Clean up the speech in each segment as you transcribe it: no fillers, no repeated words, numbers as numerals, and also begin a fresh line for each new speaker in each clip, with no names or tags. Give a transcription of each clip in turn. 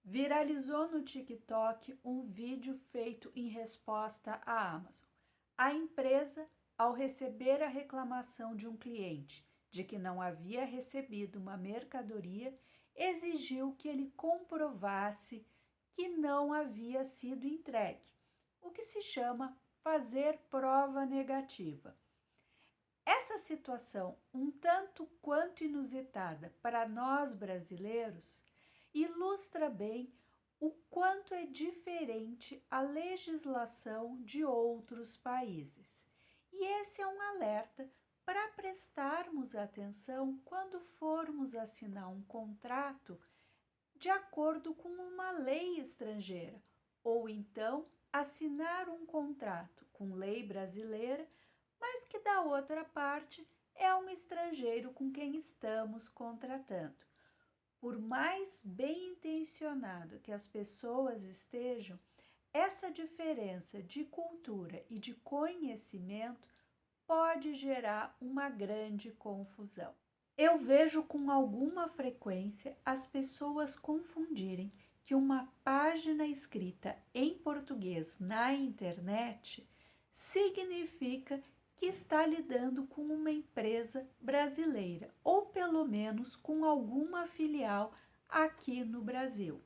Viralizou no TikTok um vídeo feito em resposta à Amazon. A empresa, ao receber a reclamação de um cliente de que não havia recebido uma mercadoria, exigiu que ele comprovasse que não havia sido entregue, o que se chama fazer prova negativa. Essa situação, um tanto quanto inusitada para nós brasileiros, ilustra bem o quanto é diferente a legislação de outros países. E esse é um alerta para prestarmos atenção quando formos assinar um contrato de acordo com uma lei estrangeira, ou então assinar um contrato com lei brasileira, mas que da outra parte é um estrangeiro com quem estamos contratando. Por mais bem intencionado que as pessoas estejam, essa diferença de cultura e de conhecimento pode gerar uma grande confusão. Eu vejo com alguma frequência as pessoas confundirem que uma página escrita em português na internet significa que está lidando com uma empresa brasileira, ou pelo menos com alguma filial aqui no Brasil.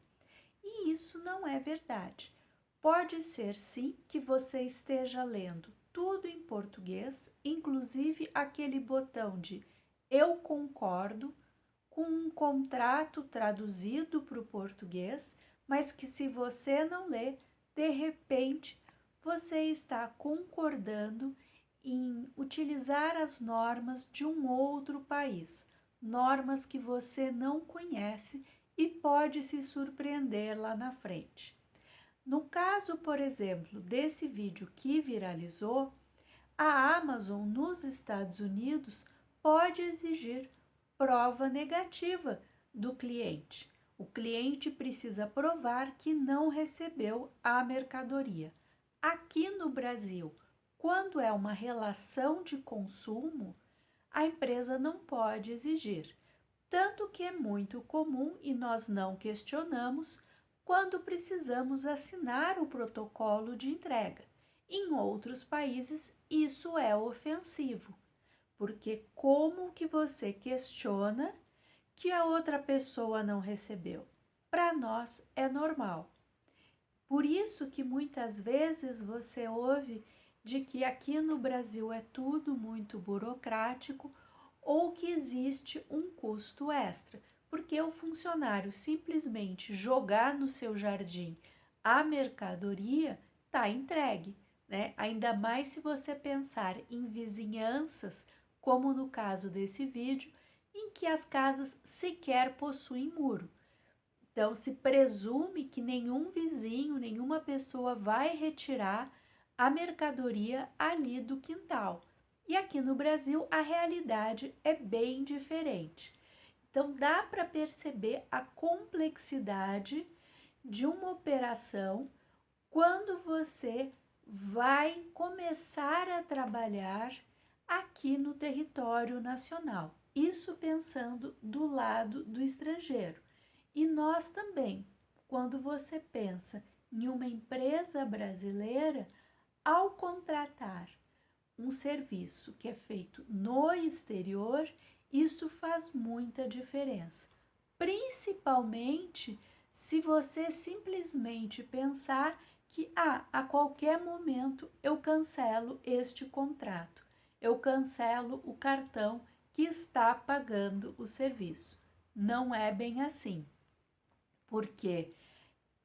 E isso não é verdade. Pode ser sim que você esteja lendo tudo em português, inclusive aquele botão de eu concordo, com um contrato traduzido para o português, mas que se você não lê, de repente você está concordando em utilizar as normas de um outro país, normas que você não conhece e pode se surpreender lá na frente. No caso, por exemplo, desse vídeo que viralizou, a Amazon nos Estados Unidos pode exigir prova negativa do cliente. O cliente precisa provar que não recebeu a mercadoria. Aqui no Brasil, quando é uma relação de consumo, a empresa não pode exigir. Tanto que é muito comum e nós não questionamos quando precisamos assinar o protocolo de entrega. Em outros países, isso é ofensivo, porque como que você questiona que a outra pessoa não recebeu? Para nós é normal. Por isso que muitas vezes você ouve de que aqui no Brasil é tudo muito burocrático ou que existe um custo extra, porque o funcionário simplesmente jogar no seu jardim a mercadoria está entregue, né? Ainda mais se você pensar em vizinhanças, como no caso desse vídeo, em que as casas sequer possuem muro. Então, se presume que nenhum vizinho, nenhuma pessoa vai retirar a mercadoria ali do quintal. E aqui no Brasil, a realidade é bem diferente. Então, dá para perceber a complexidade de uma operação quando você vai começar a trabalhar aqui no território nacional. Isso pensando do lado do estrangeiro. E nós também, quando você pensa em uma empresa brasileira, ao contratar um serviço que é feito no exterior, isso faz muita diferença. Principalmente se você simplesmente pensar que a qualquer momento eu cancelo este contrato, eu cancelo o cartão que está pagando o serviço. Não é bem assim, porque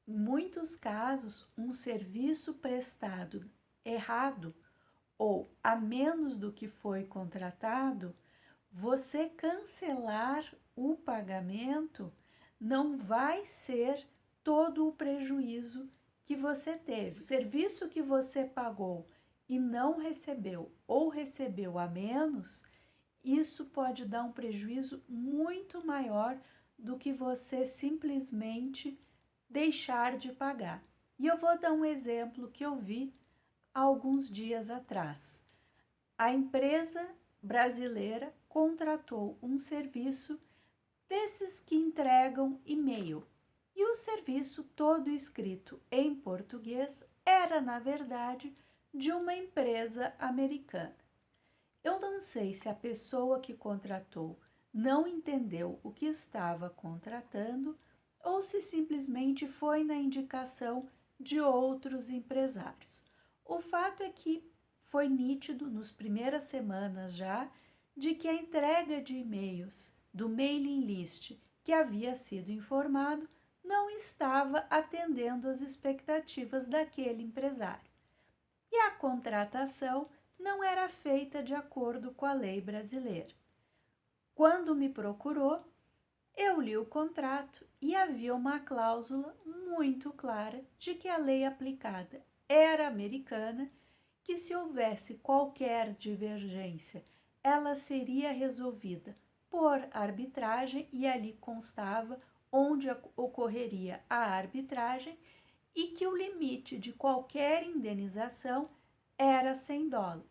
em muitos casos um serviço prestado errado ou a menos do que foi contratado, você cancelar o pagamento não vai ser todo o prejuízo que você teve. O serviço que você pagou e não recebeu ou recebeu a menos, isso pode dar um prejuízo muito maior do que você simplesmente deixar de pagar. E eu vou dar um exemplo que eu vi há alguns dias atrás. A empresa brasileira contratou um serviço desses que entregam e-mail. e o serviço todo escrito em português era, na verdade, de uma empresa americana. Eu não sei se a pessoa que contratou não entendeu o que estava contratando ou se simplesmente foi na indicação de outros empresários. O fato é que foi nítido nas primeiras semanas já de que a entrega de e-mails do mailing list que havia sido informado não estava atendendo às expectativas daquele empresário. E a contratação não era feita de acordo com a lei brasileira. Quando me procurou, eu li o contrato e havia uma cláusula muito clara de que a lei aplicada era americana, que se houvesse qualquer divergência, ela seria resolvida por arbitragem e ali constava onde ocorreria a arbitragem e que o limite de qualquer indenização era $100.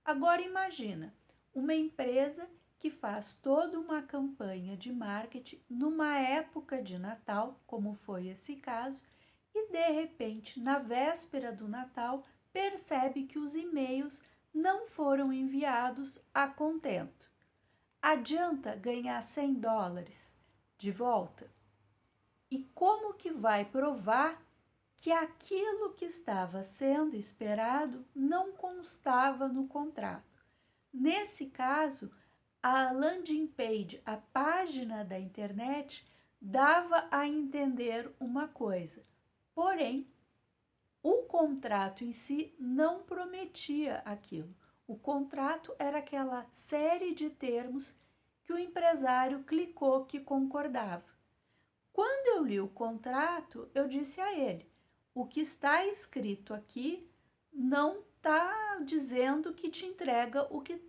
Agora imagina, uma empresa que faz toda uma campanha de marketing numa época de Natal, como foi esse caso, e de repente, na véspera do Natal, percebe que os e-mails não foram enviados a contento. Adianta ganhar $100 de volta? E como que vai provar que aquilo que estava sendo esperado não constava no contrato? Nesse caso, a landing page, a página da internet, dava a entender uma coisa, porém, o contrato em si não prometia aquilo. O contrato era aquela série de termos que o empresário clicou que concordava. Quando eu li o contrato, eu disse a ele: o que está escrito aqui não está dizendo que te entrega o que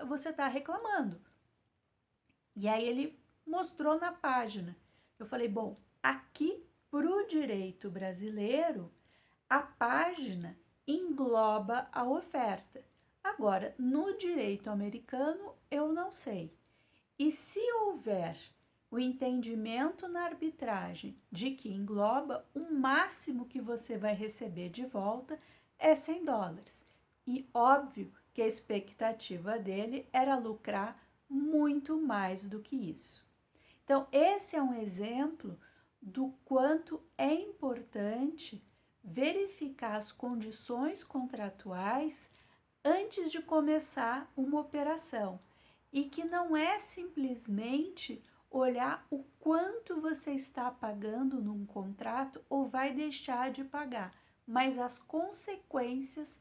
você está reclamando. E aí ele mostrou na página. Eu falei, bom, aqui para o direito brasileiro, a página engloba a oferta. Agora, no direito americano, eu não sei. E se houver o entendimento na arbitragem de que engloba, o máximo que você vai receber de volta é $100. E óbvio que a expectativa dele era lucrar muito mais do que isso. Então, esse é um exemplo do quanto é importante verificar as condições contratuais antes de começar uma operação e que não é simplesmente olhar o quanto você está pagando num contrato ou vai deixar de pagar, mas as consequências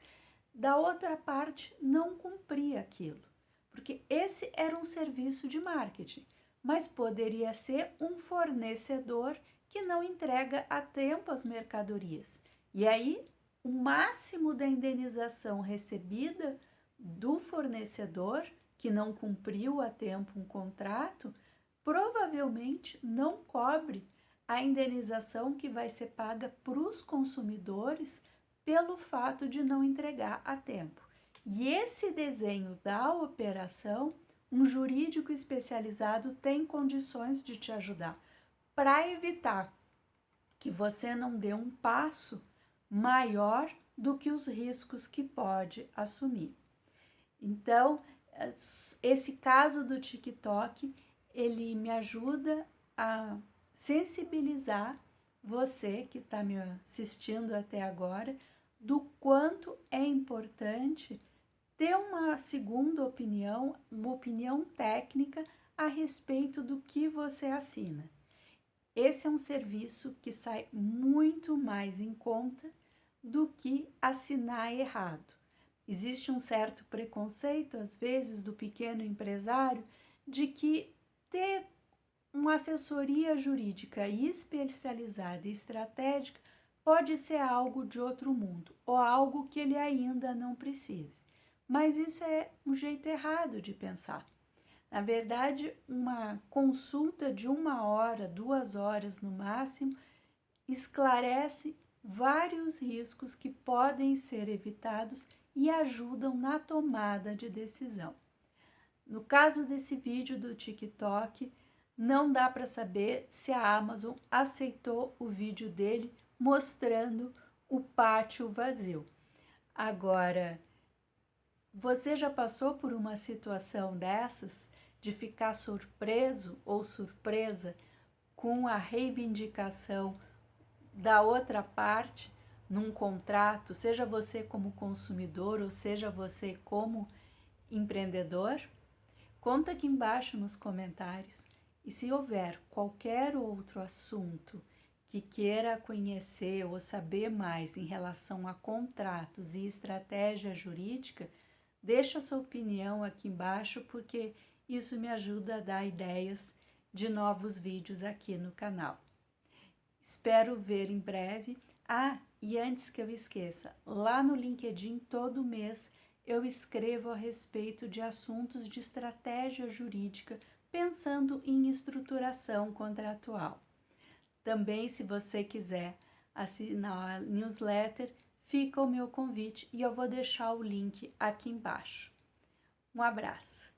da outra parte não cumprir aquilo. Porque esse era um serviço de marketing, mas poderia ser um fornecedor que não entrega a tempo as mercadorias. E aí, o máximo da indenização recebida do fornecedor que não cumpriu a tempo um contrato, provavelmente não cobre a indenização que vai ser paga para os consumidores pelo fato de não entregar a tempo. E esse desenho da operação, um jurídico especializado tem condições de te ajudar para evitar que você não dê um passo maior do que os riscos que pode assumir. Então, esse caso do TikTok, ele me ajuda a sensibilizar você que está me assistindo até agora do quanto é importante ter uma segunda opinião, uma opinião técnica a respeito do que você assina. Esse é um serviço que sai muito mais em conta do que assinar errado. Existe um certo preconceito, às vezes, do pequeno empresário de que ter uma assessoria jurídica especializada e estratégica pode ser algo de outro mundo ou algo que ele ainda não precise. Mas isso é um jeito errado de pensar. Na verdade, uma consulta de 1 hora, 2 horas no máximo, esclarece vários riscos que podem ser evitados e ajudam na tomada de decisão. No caso desse vídeo do TikTok, não dá para saber se a Amazon aceitou o vídeo dele mostrando o pátio vazio. Agora, você já passou por uma situação dessas de ficar surpreso ou surpresa com a reivindicação da outra parte num contrato, seja você como consumidor ou seja você como empreendedor? Conta aqui embaixo nos comentários. E se houver qualquer outro assunto que queira conhecer ou saber mais em relação a contratos e estratégia jurídica, deixa sua opinião aqui embaixo, porque isso me ajuda a dar ideias de novos vídeos aqui no canal. Espero ver em breve. E antes que eu esqueça, lá no LinkedIn todo mês eu escrevo a respeito de assuntos de estratégia jurídica, pensando em estruturação contratual. Também, se você quiser assinar a newsletter, fica o meu convite e eu vou deixar o link aqui embaixo. Um abraço!